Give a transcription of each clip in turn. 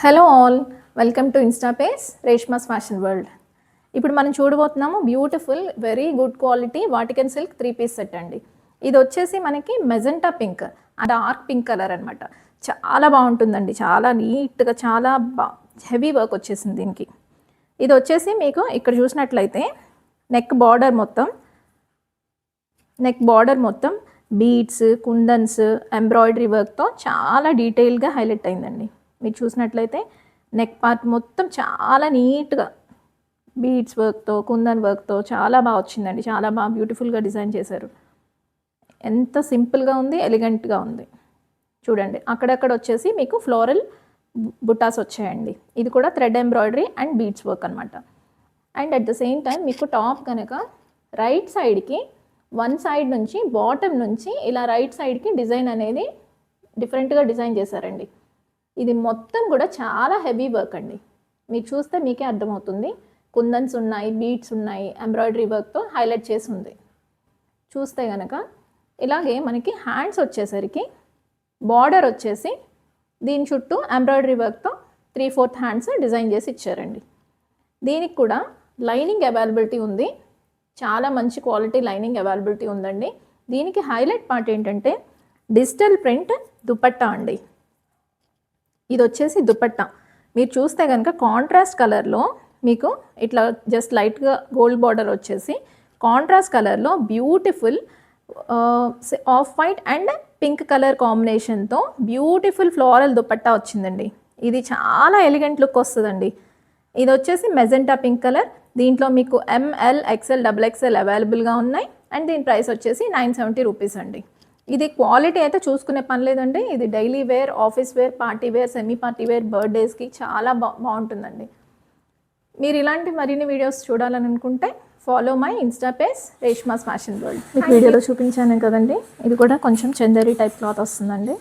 Hello all, welcome to insta page Reshma's fashion world. ఇప్పుడు మనం చూడబోతున్నాము beautiful very good quality Vatican silk 3-piece set అండి. ఇది వచ్చేసి మనకి magenta pink, dark pink colour అనమాట. చాలా బాగుంటుందండి, చాలా నీట్గా, చాలా హెవీ వర్క్ వచ్చేసింది దీనికి. ఇది వచ్చేసి మీకు ఇక్కడ చూసినట్లయితే నెక్ బార్డర్ మొత్తం బీడ్స్, కుందన్స్, ఎంబ్రాయిడరీ వర్క్తో చాలా డీటెయిల్గా హైలైట్ అయిందండి. మీరు చూసినట్లయితే నెక్ పార్ట్ మొత్తం చాలా నీట్గా బీడ్స్ వర్క్తో, కుందన్ వర్క్తో చాలా బాగా వచ్చిందండి. చాలా బాగా బ్యూటిఫుల్గా డిజైన్ చేశారు. ఎంత సింపుల్గా ఉంది, ఎలిగెంట్గా ఉంది. చూడండి, అక్కడక్కడ వచ్చేసి మీకు ఫ్లోరల్ బుట్టాస్ వచ్చాయండి. ఇది కూడా thread embroidery and beads work అనమాట. And at the same time మీకు టాప్ కనుక రైట్ సైడ్కి వన్ సైడ్ నుంచి బాటమ్ నుంచి ఇలా రైట్ సైడ్కి డిజైన్ అనేది డిఫరెంట్గా డిజైన్ చేశారండి. ఇది మొత్తం కూడా చాలా హెవీ వర్క్ అండి. మీరు చూస్తే మీకే అర్థమవుతుంది. కుందన్స్ ఉన్నాయి, బీడ్స్ ఉన్నాయి, ఎంబ్రాయిడరీ వర్క్తో హైలైట్ చేసి ఉంది. చూస్తే కనుక ఇలాగే మనకి హ్యాండ్స్ వచ్చేసరికి బార్డర్ వచ్చేసి దీని చుట్టూ ఎంబ్రాయిడరీ వర్క్తో 3/4 హ్యాండ్స్ డిజైన్ చేసి ఇచ్చారండి. దీనికి కూడా లైనింగ్ అవైలబిలిటీ ఉంది. చాలా మంచి క్వాలిటీ లైనింగ్ అవైలబిలిటీ ఉందండి. దీనికి హైలైట్ పార్ట్ ఏంటంటే డిజిటల్ ప్రింట్ దుపట్టా అండి. ఇది వచ్చేసి దుపట్టా. మీరు చూస్తే కనుక కాంట్రాస్ట్ కలర్లో మీకు ఇట్లా జస్ట్ లైట్గా గోల్డ్ బార్డర్ వచ్చేసి కాంట్రాస్ట్ కలర్లో beautiful off white and pink colour కాంబినేషన్తో బ్యూటిఫుల్ ఫ్లోరల్ దుపట్టా వచ్చిందండి. ఇది చాలా ఎలిగెంట్ లుక్ వస్తుందండి. ఇది వచ్చేసి మెజెంటా పింక్ కలర్. దీంట్లో మీకు ML, XL, XXL అవైలబుల్గా ఉన్నాయి. అండ్ దీని ప్రైస్ వచ్చేసి 970 రూపీస్ అండి. ఇది క్వాలిటీ అయితే చూసుకునే పని లేదండి. ఇది daily wear, office wear, party wear, semi party wear, బర్త్డేస్కి చాలా బాగుంటుందండి. మీరు ఇలాంటి మరిన్ని వీడియోస్ చూడాలని అనుకుంటే follow my insta page Reshma's fashion world. మీకు వీడియోలో చూపించాను కదండి. ఇది కూడా కొంచెం చందేరి టైప్ క్లాత్ వస్తుందండి.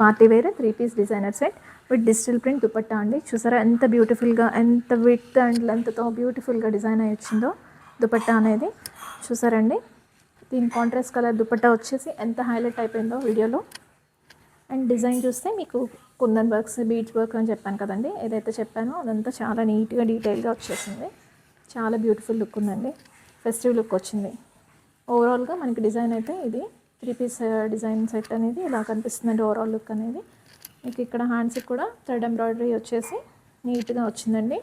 Party wear 3-piece designer set with digital print dupatta అండి. చూసారా ఎంత బ్యూటిఫుల్గా, ఎంత విడ్త్ అండ్ లెంత్తో బ్యూటిఫుల్గా డిజైన్ అయ్యి వచ్చిందో దుపట్టా అనేది. చూసారండి, దీని కాంట్రాస్ట్ కలర్ దుపట్టా వచ్చేసి ఎంత హైలైట్ అయిపోయిందో వీడియోలో. అండ్ డిజైన్ చూస్తే మీకు కుందన్ వర్క్స్, బీడ్స్ వర్క్ అని చెప్పాను కదండి. ఏదైతే చెప్పానో అదంతా చాలా నీట్గా డీటెయిల్గా వచ్చేసింది. చాలా బ్యూటిఫుల్ లుక్ ఉందండి. ఫెస్టివ్ లుక్ వచ్చింది. ఓవరాల్గా మనకి డిజైన్ అయితే ఇది 3-piece డిజైన్ సెట్ అనేది ఇలా కనిపిస్తుందండి. ఓవరాల్ లుక్ అనేది మీకు ఇక్కడ హ్యాండ్స్కి కూడా థ్రెడ్ ఎంబ్రాయిడరీ వచ్చేసి నీట్గా వచ్చిందండి.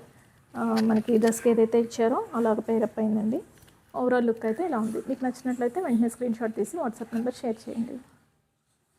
మనకి డ్రెస్కి ఏదైతే ఇచ్చారో అలాగ పేరప్ అయిందండి. ఓవరాల్ లుక్ అయితే ఇలా ఉంది. మీకు నచ్చినట్లయితే వెంటనే స్క్రీన్ షాట్ తీసి వాట్సాప్ నెంబర్ షేర్ చేయండి.